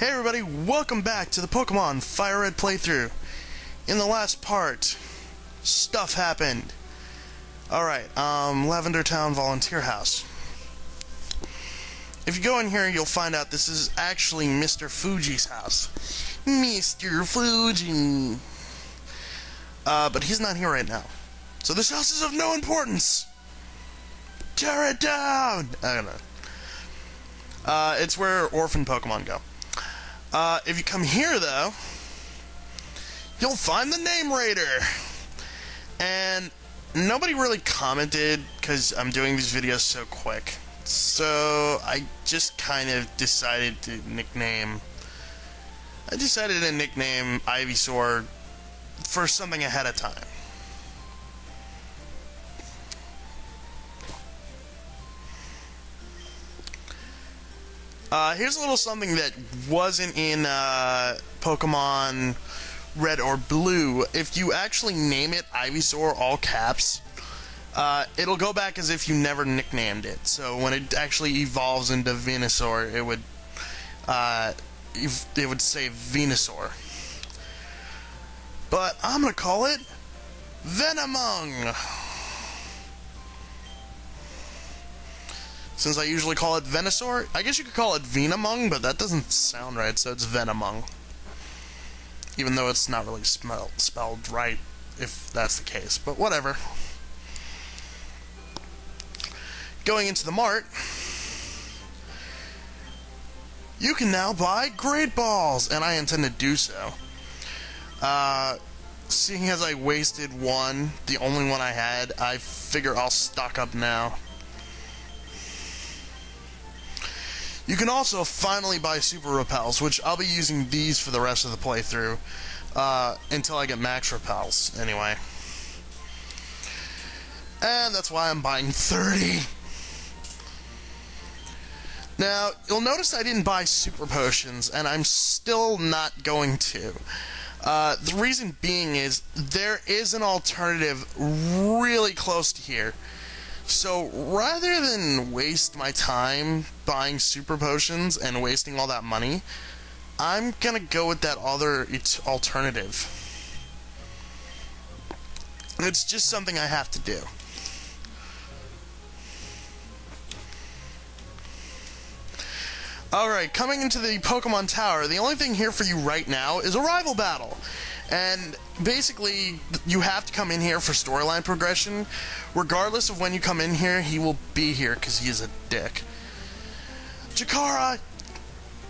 Hey everybody, welcome back to the Pokemon Fire Red playthrough. In the last part, stuff happened. Alright, Lavender Town Volunteer House. If you go in here, you'll find out this is actually Mr. Fuji's house. Mr. Fuji. But he's not here right now. So this house is of no importance. Tear it down! I don't know. It's where orphan Pokemon go. If you come here, though, you'll find the Name Raider. And nobody really commented because I'm doing these videos so quick. So I just kind of decided to nickname Ivysaur for something ahead of time. Here's a little something that wasn't in Pokemon Red or Blue. If you actually name it Ivysaur, all caps, it'll go back as if you never nicknamed it. So when it actually evolves into Venusaur, it would say Venusaur. But I'm gonna call it Venamong. Since I usually call it Venusaur, I guess you could call it Venamong, but that doesn't sound right, so it's Venamong. Even though it's not really spelled right, if that's the case, but whatever. Going into the mart, you can now buy Great Balls, and I intend to do so. Seeing as I wasted one, the only one I had, I figure I'll stock up now. You can also finally buy Super Repels, which I'll be using these for the rest of the playthrough, until I get Max Repels, anyway. And that's why I'm buying 30. Now, you'll notice I didn't buy Super Potions, and I'm still not going to. The reason being is, there is an alternative really close to here. So, rather than waste my time buying Super Potions and wasting all that money, I'm gonna go with that other alternative. It's just something I have to do. Alright, coming into the Pokemon Tower, the only thing here for you right now is a rival battle. And basically, you have to come in here for storyline progression. Regardless of when you come in here, he will be here because he is a dick. Jakara,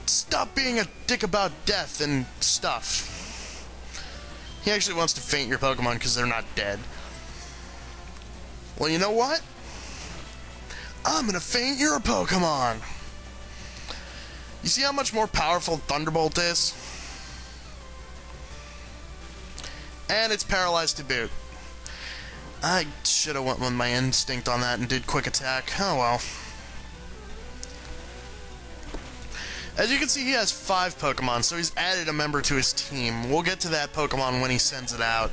stop being a dick about death and stuff. He actually wants to faint your Pokemon because they're not dead. Well, you know what? I'm gonna faint your Pokemon. You see how much more powerful Thunderbolt is? And it's paralyzed to boot. I should have went with my instinct on that and did quick attack. Oh well. As you can see, he has 5 Pokemon, so he's added a member to his team. We'll get to that Pokemon when he sends it out.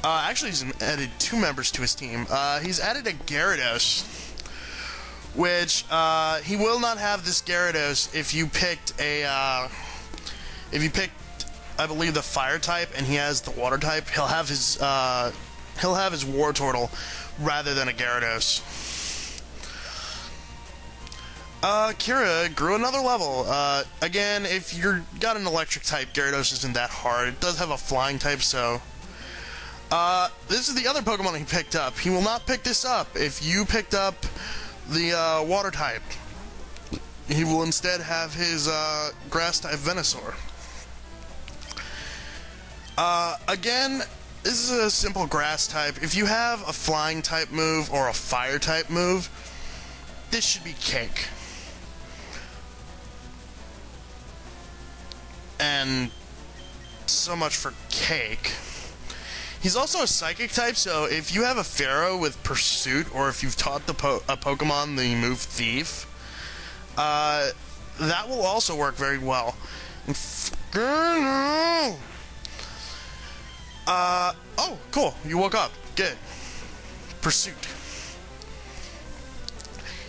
Actually, he's added 2 members to his team. He's added a Gyarados, which he will not have this Gyarados if you picked a I believe the fire type and he has the water type. He'll have his Wartortle rather than a Gyarados. Kira grew another level. Again, if you're got an electric type, Gyarados isn't that hard. It does have a flying type, so this is the other Pokemon he picked up. He will not pick this up if you picked up the water type. He will instead have his grass type Venusaur. Again, this is a simple grass type. If you have a flying type move or a fire type move, this should be cake. And so much for cake. He's also a psychic type, so if you have a Pharaoh with Pursuit, or if you've taught a Pokemon the move Thief, that will also work very well. Oh, cool. You woke up. Good. Pursuit.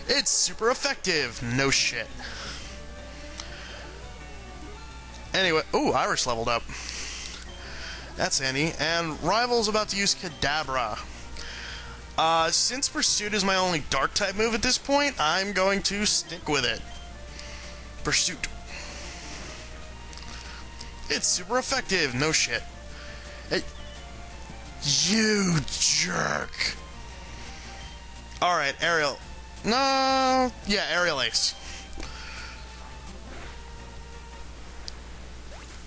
It's super effective. No shit. Anyway, ooh, Irish leveled up. That's handy. And Rival's about to use Kadabra. Since Pursuit is my only dark type move at this point, I'm going to stick with it. Pursuit. It's super effective. No shit. Hey. You jerk. Alright, Aerial. No. Yeah, Aerial Ace.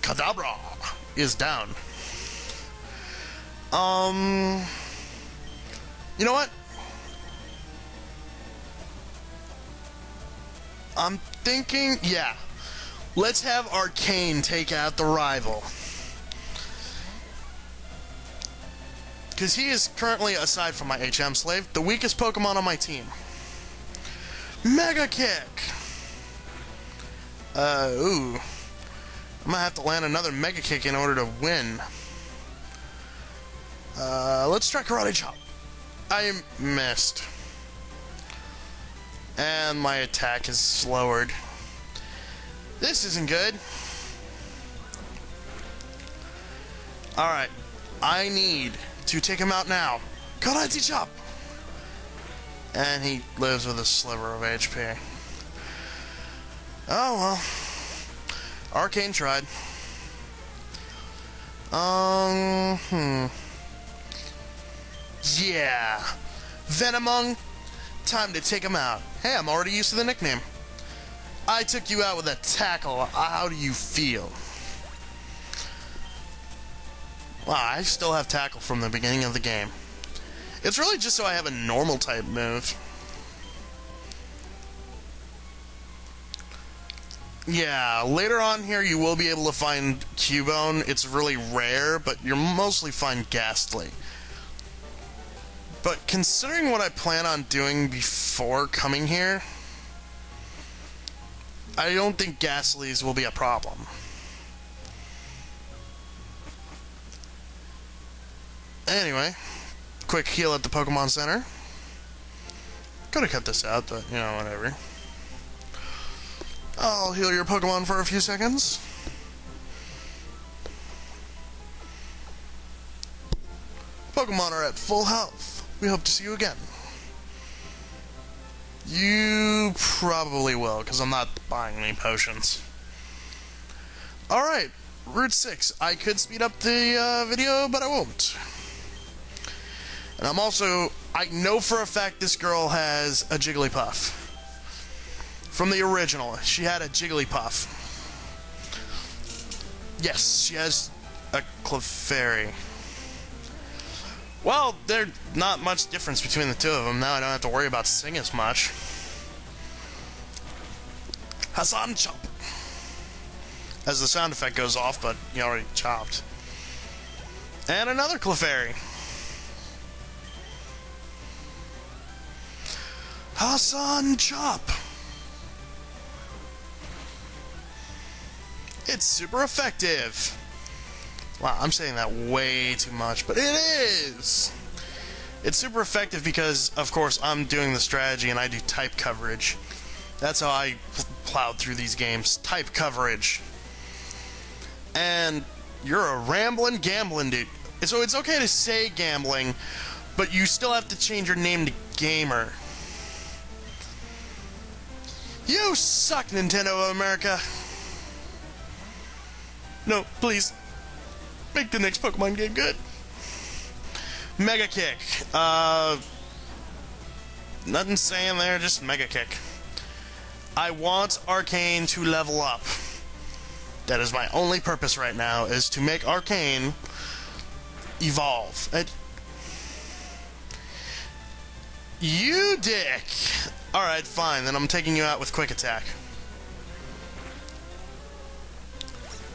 Kadabra is down. You know what? I'm thinking, yeah. Let's have Arcane take out the Rival. Because he is currently, aside from my HM Slave, the weakest Pokemon on my team. Mega Kick! Ooh. I'm gonna have to land another Mega Kick in order to win. Let's try Karate Chop. I missed. And my attack is lowered. This isn't good. Alright. I need to take him out now. Karate Chop! And he lives with a sliver of HP. Oh well. Arcane tried. Yeah. Venomung, time to take him out. Hey, I'm already used to the nickname. I took you out with a tackle. How do you feel? Wow, I still have tackle from the beginning of the game. It's really just so I have a normal type move. Yeah, later on here you will be able to find Cubone. It's really rare, but you'll mostly find Ghastly. But considering what I plan on doing before coming here, I don't think Ghastlies will be a problem. Anyway, quick heal at the Pokemon Center. Could have cut this out, but, you know, whatever. I'll heal your Pokemon for a few seconds. Pokemon are at full health. We hope to see you again. You probably will, because I'm not buying any potions. Alright, Route 6. I could speed up the video, but I won't. And I'm also... I know for a fact this girl has a Jigglypuff. From the original, she had a Jigglypuff. Yes, she has a Clefairy. Well, there's not much difference between the two of them. Now I don't have to worry about Sing as much. Hassan Chop. As the sound effect goes off, but he already chopped. And another Clefairy. Hassan Chop. It's super effective. Wow, I'm saying that way too much, but it is! It's super effective because, of course, I'm doing the strategy and I do type coverage. That's how I plowed through these games. Type coverage. And you're a rambling, gambling dude. So it's okay to say gambling, but you still have to change your name to Gamer. You suck, Nintendo of America. No, please. Make the next Pokemon game good. Mega Kick. Nothing saying there, just Mega Kick. I want Arcane to level up. That is my only purpose right now, is to make Arcane evolve. You dick! Alright, fine, then I'm taking you out with Quick Attack.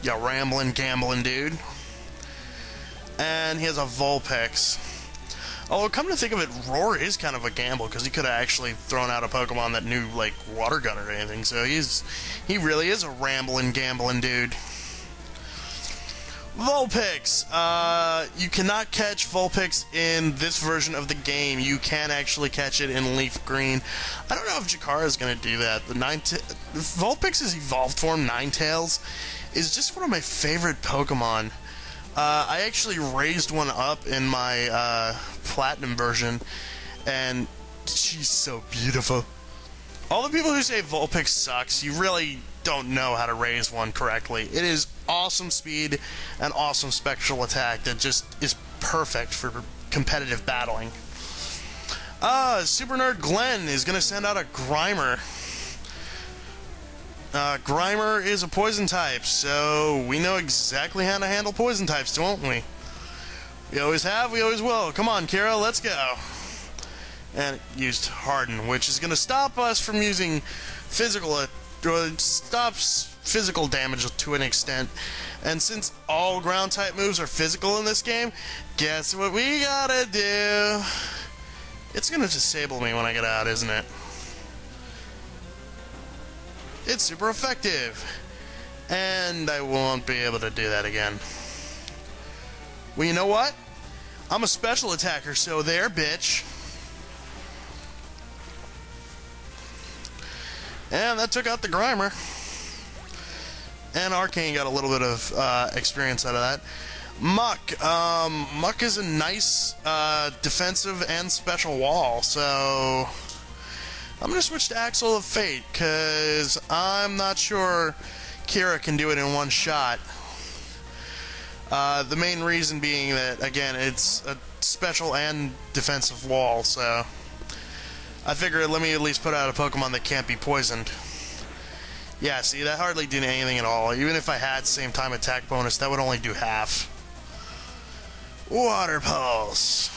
You rambling, gambling dude. And he has a Vulpix. Although, come to think of it, Roar is kind of a gamble, because he could have actually thrown out a Pokemon that knew, like, Water Gun or anything, so he really is a rambling, gambling dude. Vulpix! You cannot catch Vulpix in this version of the game. You can actually catch it in Leaf Green. I don't know if Jakara is going to do that. Vulpix's evolved form, Ninetales, is just one of my favorite Pokemon. I actually raised one up in my Platinum version, and she's so beautiful. All the people who say Vulpix sucks, you really don't know how to raise one correctly. It is awesome speed and awesome spectral attack that just is perfect for competitive battling. Super Nerd Glenn is going to send out a Grimer. Grimer is a poison type, so we know exactly how to handle poison types, don't we? We always have, we always will. Come on, Kira, let's go. And it used Harden, which is going to stop us from using physical, stops physical damage to an extent. And since all ground type moves are physical in this game, guess what we gotta do? It's going to disable me when I get out, isn't it? It's super effective. And I won't be able to do that again. Well, you know what? I'm a special attacker, so there, bitch. And that took out the Grimer. And Arcane got a little bit of experience out of that. Muck. Muck is a nice defensive and special wall, so I'm going to switch to Axle of Fate, because I'm not sure Kira can do it in one shot. The main reason being that, again, it's a special and defensive wall, so I figured let me at least put out a Pokemon that can't be poisoned. Yeah, see, that hardly did anything at all. Even if I had same time attack bonus, that would only do half. Water Pulse.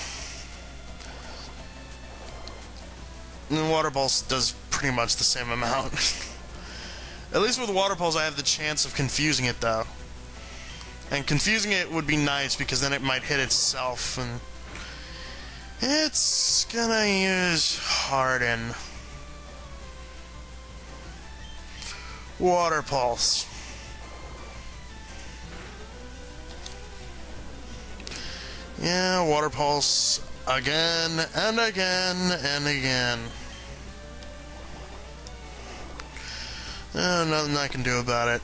And Water Pulse does pretty much the same amount. At least with Water Pulse, I have the chance of confusing it, though. And confusing it would be nice, because then it might hit itself, and it's gonna use Harden. Water Pulse. Yeah, Water Pulse again and again and again. Nothing I can do about it.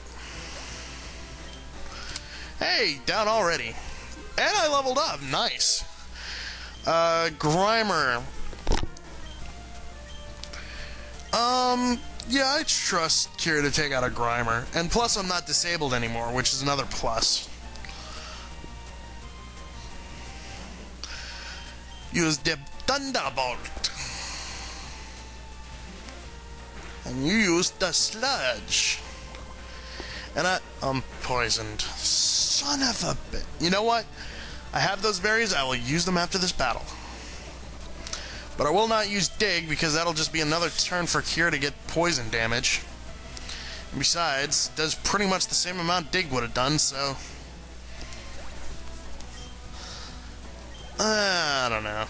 Hey, down already. And I leveled up. Nice. Grimer. Yeah, I trust Kira to take out a Grimer. And plus, I'm not disabled anymore, which is another plus. Use the Thunderbolt. And you use the Sludge. And I'm poisoned. Son of a bit. You know what? I have those berries. I will use them after this battle. But I will not use Dig, because that'll just be another turn for Kira to get poison damage. And besides, it does pretty much the same amount Dig would have done, so I don't know.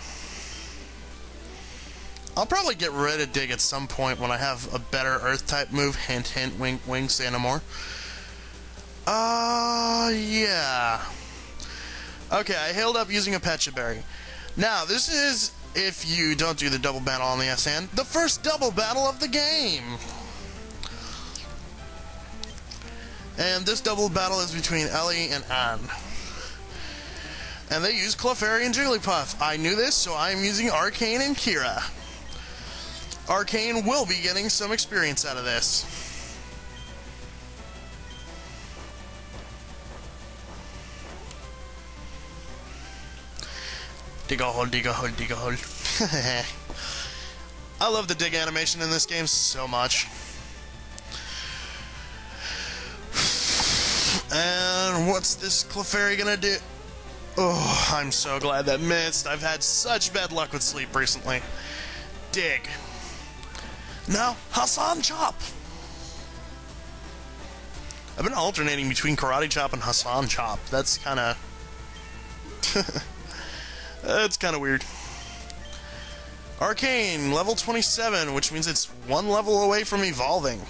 I'll probably get rid of Dig at some point when I have a better Earth-type move. Hint, hint, wink, wink, say no more. Yeah. Okay, I healed up using a Pecha Berry. Now, this is, if you don't do the double battle on the SN, the first double battle of the game. And this double battle is between Ellie and Anne. And they use Clefairy and Jigglypuff. I knew this, so I'm using Arcane and Kira. Arcane will be getting some experience out of this. Dig a hole, dig a hole, dig a hole. I love the dig animation in this game so much. And what's this Clefairy gonna do? Oh, I'm so glad that missed. I've had such bad luck with sleep recently. Dig. Now, Hassan Chop. I've been alternating between Karate Chop and Hassan Chop. That's kind of... that's kind of weird. Arcane, level 27, which means it's one level away from evolving.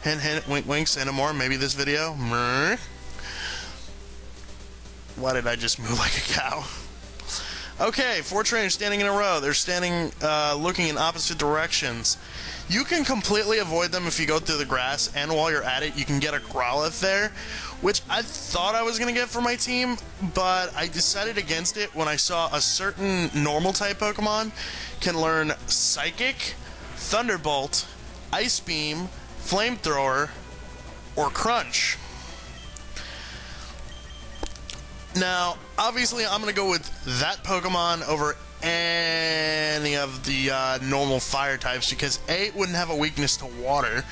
Hint, hint, wink, wink, say no more. Maybe this video. Why did I just move like a cow? Okay, 4 trainers standing in a row. They're standing, looking in opposite directions. You can completely avoid them if you go through the grass, and while you're at it, you can get a Growlithe there, which I thought I was going to get for my team, but I decided against it when I saw a certain normal-type Pokemon can learn Psychic, Thunderbolt, Ice Beam, Flamethrower, or Crunch. Now, obviously, I'm going to go with that Pokemon over any of the normal fire types because A, it wouldn't have a weakness to water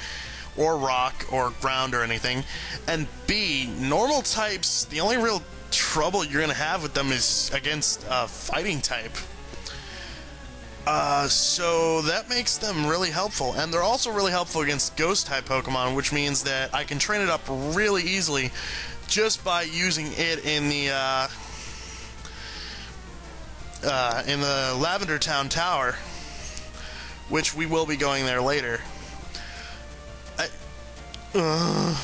or rock or ground or anything, and B, normal types, the only real trouble you're going to have with them is against fighting type. So that makes them really helpful, and they're also really helpful against ghost type Pokemon, which means that I can train it up really easily just by using it in the Lavender Town Tower, which we will be going there later. And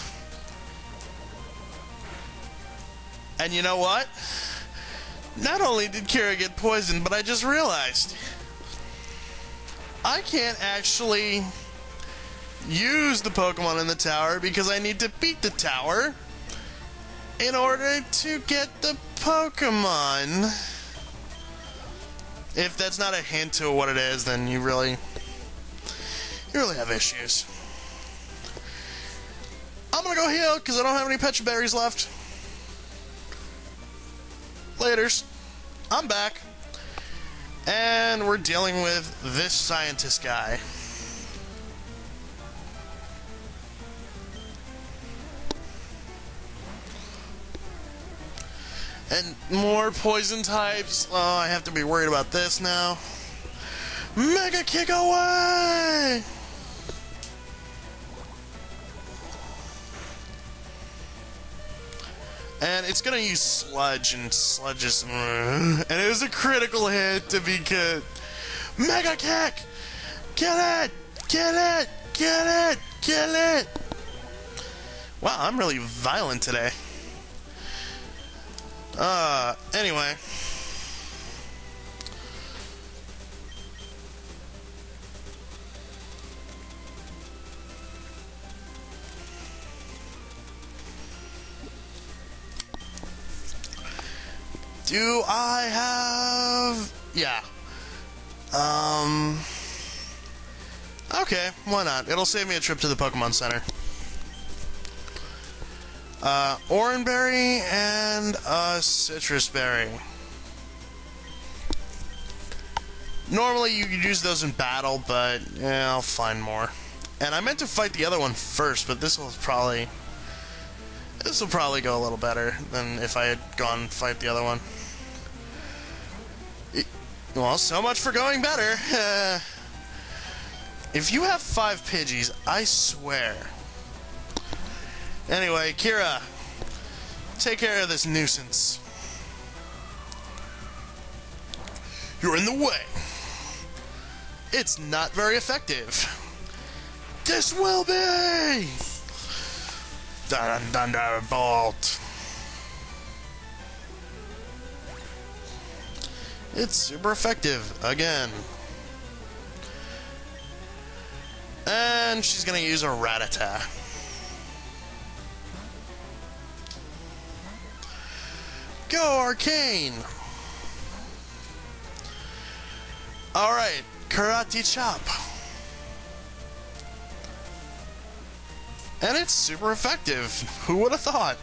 you know what? Not only did Kira get poisoned, but I just realized I can't actually use the Pokemon in the tower because I need to beat the tower in order to get the Pokemon. If that's not a hint to what it is, then you really have issues. I'm gonna go heal because I don't have any Pecha Berries left. Laters. I'm back. And we're dealing with this scientist guy. And more poison types. Oh, I have to be worried about this now. Mega Kick away! And it's gonna use Sludge, and Sludge is... and it was a critical hit to be good. Mega Kick! Get it! Get it! Get it! Get it! Wow, I'm really violent today. Anyway. Do I have... yeah. Okay, why not? It'll save me a trip to the Pokemon Center. Oranberry and a Citrus Berry. Normally you could use those in battle, but yeah, I'll find more. And I meant to fight the other one first, but this will probably go a little better than if I had gone and fight the other one. Well, so much for going better. If you have 5 Pidgeys, I swear. Anyway, Kira, take care of this nuisance. You're in the way. It's not very effective. This will be! Thunderbolt. It's super effective, again. And she's gonna use a Rattata. Go, Arcane! Alright, Karate Chop. And it's super effective. Who would have thought?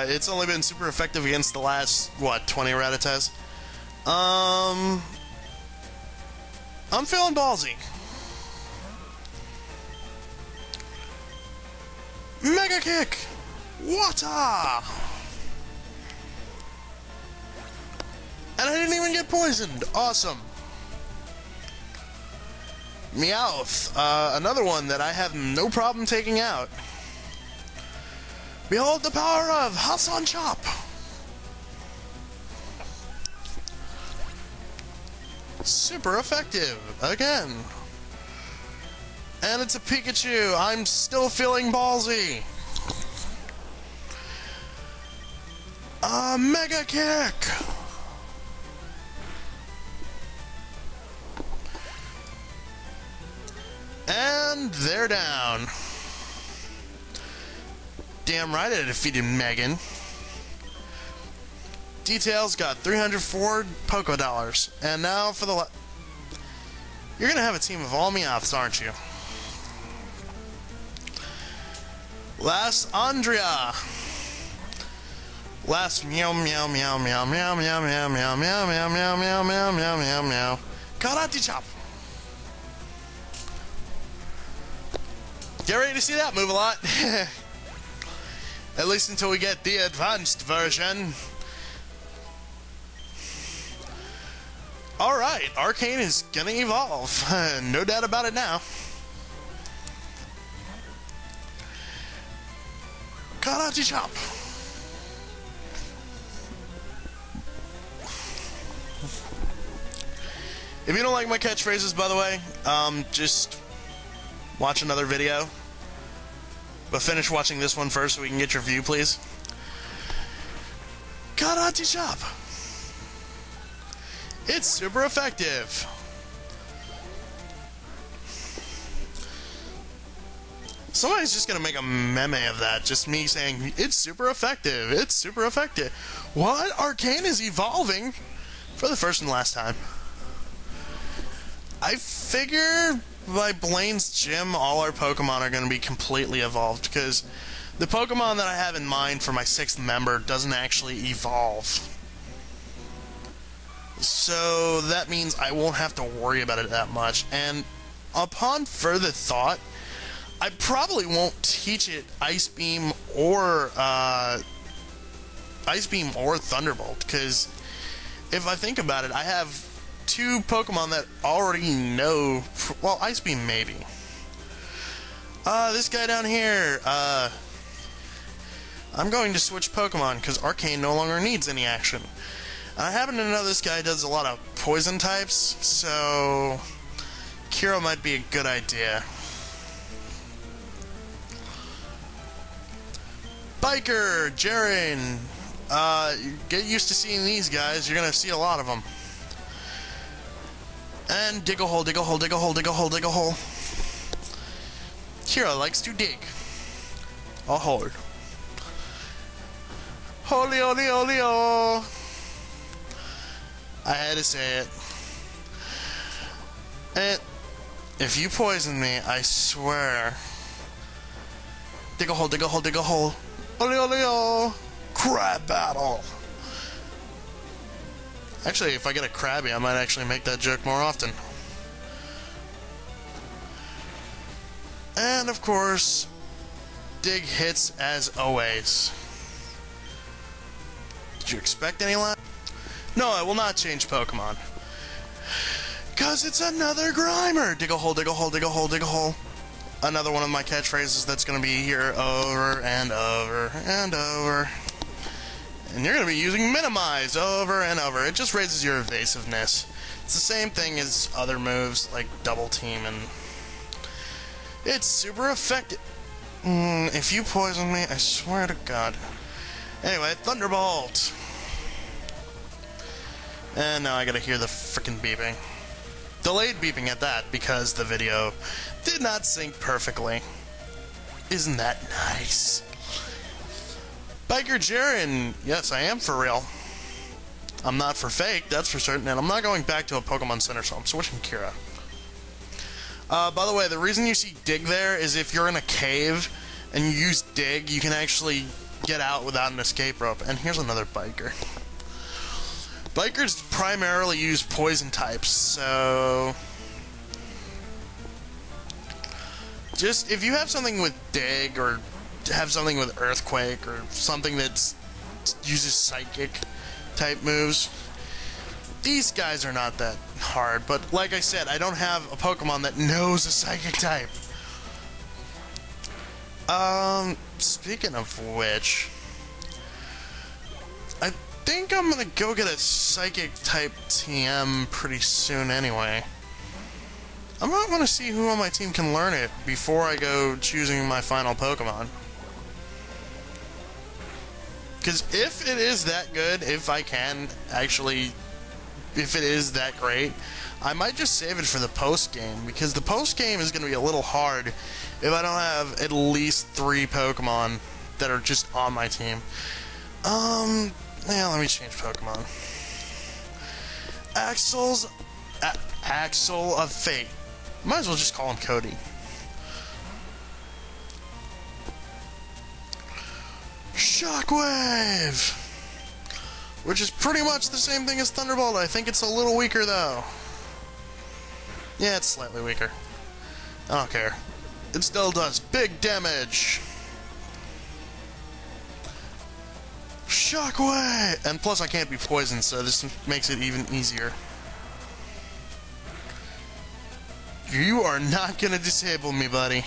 It's only been super effective against the last, what, 20 Rattatas? I'm feeling ballsy. Mega Kick! Water! And I didn't even get poisoned. Awesome. Meowth. Another one that I have no problem taking out. Behold the power of Hassan Chop. Super effective. Again. And it's a Pikachu. I'm still feeling ballsy. A Mega Kick! And they're down. Damn right I defeated Megan. Details got 304 Poké Dollars. And now for the... You're gonna have a team of all Meowths, aren't you? Last Andrea. Last meow meow meow meow meow meow meow meow meow meow meow meow meow meow meow meow. Karate chop. Get ready to see that move a lot. At least until we get the advanced version. Alright, Arcane is gonna evolve. No doubt about it now. Karate chop. If you don't like my catchphrases, by the way, just watch another video. But finish watching this one first so we can get your view, please. Karate chop. It's super effective. Somebody's just gonna make a meme of that. Just me saying, it's super effective. It's super effective. What? Arcane is evolving for the first and last time. I figure by Blaine's gym, all our Pokemon are going to be completely evolved, because the Pokemon that I have in mind for my 6th member doesn't actually evolve. So that means I won't have to worry about it that much, and upon further thought, I probably won't teach it Ice Beam or Thunderbolt, because if I think about it, I have 2 Pokemon that already know... Well, Ice Beam, maybe. This guy down here, I'm going to switch Pokemon, because Arcane no longer needs any action. I happen to know this guy does a lot of poison types, so... Kira might be a good idea. Biker! Jaren! Get used to seeing these guys, you're gonna see a lot of them. And dig a hole, dig a hole, dig a hole, dig a hole, dig a hole. Kira likes to dig a hole. Holy, holy, holy, oh. I had to say it. And if you poison me, I swear. Dig a hole, dig a hole, dig a hole. Holy, holy, oh. Crab battle. Actually, if I get a Krabby, I might actually make that joke more often. And, of course, dig hits as always. Did you expect any line? No, I will not change Pokemon. Because it's another Grimer! Dig a hole, dig a hole, dig a hole, dig a hole. Another one of my catchphrases that's going to be here over and over and over. And you're going to be using Minimize over and over. It just raises your evasiveness. It's the same thing as other moves, like Double Team, and... It's super effective. If you poison me, I swear to God. Anyway, Thunderbolt. And now I gotta hear the frickin' beeping. Delayed beeping at that, because the video did not sync perfectly. Isn't that nice? Biker Jaren, yes, I am for real. I'm not for fake, that's for certain, and I'm not going back to a Pokemon Center, so I'm switching Kira. By the way, the reason you see Dig there is if you're in a cave and you use Dig, you can actually get out without an escape rope. And here's another Biker. Bikers primarily use poison types, so... Just, if you have something with Dig, or have something with Earthquake, or something that uses Psychic type moves, these guys are not that hard. But like I said, I don't have a Pokemon that knows a Psychic type. Speaking of which, I think I'm gonna go get a Psychic type TM pretty soon anyway. I might want to see who on my team can learn it before I go choosing my final Pokemon. Because if it is that good, if it is that great, I might just save it for the post-game, because the post-game is going to be a little hard if I don't have at least 3 Pokemon that are just on my team. Yeah, let me change Pokemon. Axel of Fate. Might as well just call him Cody. Shockwave! Which is pretty much the same thing as Thunderbolt. I think it's a little weaker, though. Yeah, it's slightly weaker. I don't care. It still does big damage! Shockwave! And plus I can't be poisoned, so this makes it even easier. You are not gonna disable me, buddy.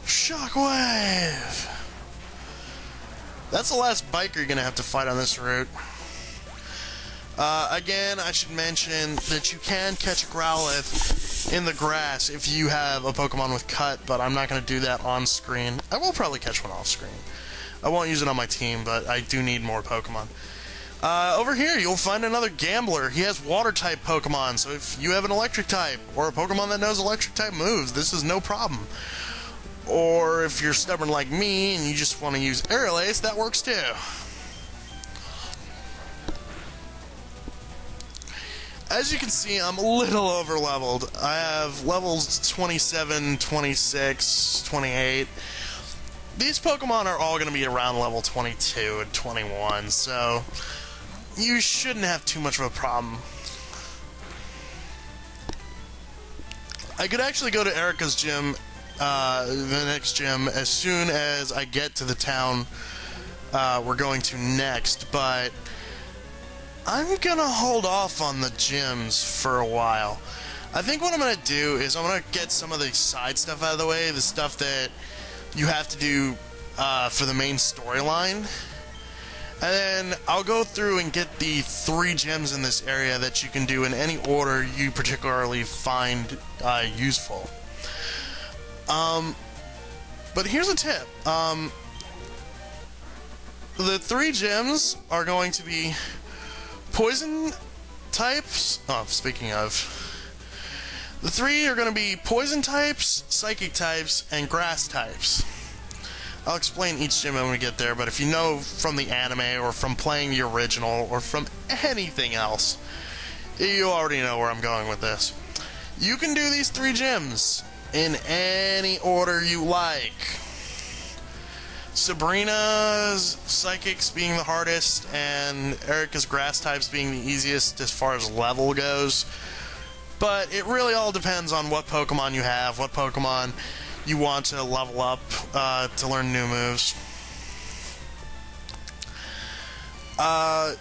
Shockwave! That's the last biker you're gonna have to fight on this route. Again, I should mention that you can catch a Growlithe in the grass if you have a Pokemon with Cut, but I'm not gonna do that on screen. I will probably catch one off screen. I won't use it on my team, but I do need more Pokemon. Over here, you'll find another Gambler. He has Water-type Pokemon, so if you have an Electric-type, or a Pokemon that knows Electric-type moves, this is no problem. Or if you're stubborn like me, and you just want to use Aerial Ace, that works too. As you can see, I'm a little over-leveled. I have levels 27, 26, 28. These Pokemon are all going to be around level 22 and 21, so you shouldn't have too much of a problem. I could actually go to Erica's gym, the next gym, as soon as I get to the town we're going to next, but I'm going to hold off on the gyms for a while. I think what I'm going to do is I'm going to get some of the side stuff out of the way, the stuff that you have to do for the main storyline, and then I'll go through and get the 3 gems in this area that you can do in any order you particularly find useful. But here's a tip. The 3 gems are going to be poison types. Oh, speaking of, the 3 are going to be poison types, psychic types, and grass types. I'll explain each gym when we get there, but if you know from the anime, or from playing the original, or from anything else, you already know where I'm going with this. You can do these 3 gyms in any order you like. Sabrina's Psychics being the hardest, and Erica's Grass types being the easiest as far as level goes. But it really all depends on what Pokemon you have, what Pokemon you want to level up to learn new moves. The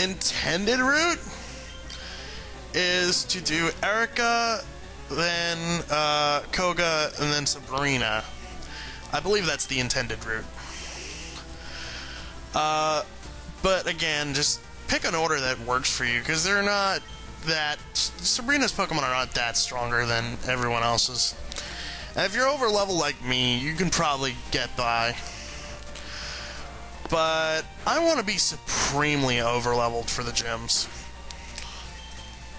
intended route is to do Erica, then Koga, and then Sabrina. I believe that's the intended route. But again, just pick an order that works for you, because they're not that... Sabrina's Pokemon are not that stronger than everyone else's. And if you're over level like me, you can probably get by. But I want to be supremely over leveled for the gyms.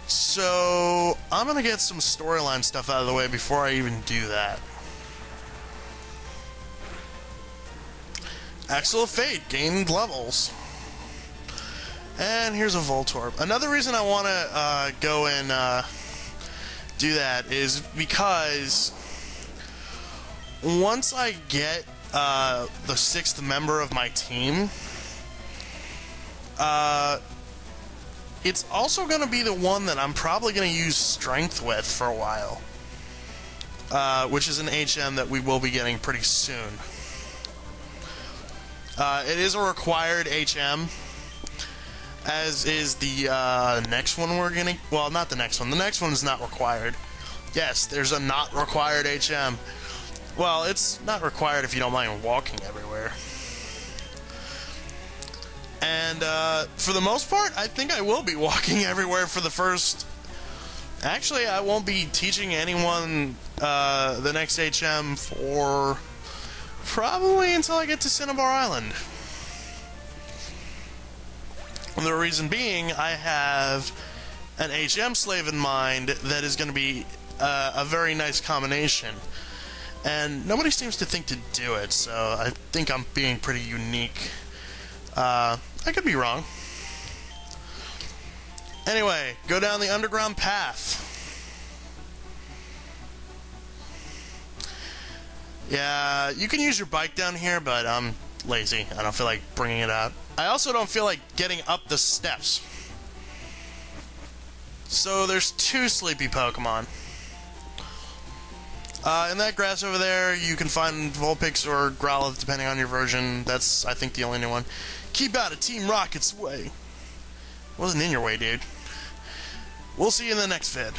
So I'm going to get some storyline stuff out of the way before I even do that. Axel of Fate gained levels. And here's a Voltorb. Another reason I want to go and do that is because once I get the 6th member of my team, it's also going to be the one that I'm probably going to use Strength with for a while, which is an HM that we will be getting pretty soon. It is a required HM, as is the next one we're getting. Well, not the next one. The next one is not required. Yes, there's a not required HM. Well, it's not required if you don't mind walking everywhere. And for the most part, I think I will be walking everywhere for the first... Actually, I won't be teaching anyone the next HM for Probably until I get to Cinnabar Island. And the reason being, I have an HM slave in mind that is going to be a very nice combination. And nobody seems to think to do it, so I think I'm being pretty unique. I could be wrong. Anyway, go down the underground path. Yeah, you can use your bike down here, but I'm lazy. I don't feel like bringing it out. I also don't feel like getting up the steps. So there's 2 sleepy Pokemon. In that grass over there, you can find Vulpix or Growlithe, depending on your version. That's, I think, the only new one. Keep out of Team Rocket's way. Wasn't in your way, dude. We'll see you in the next vid.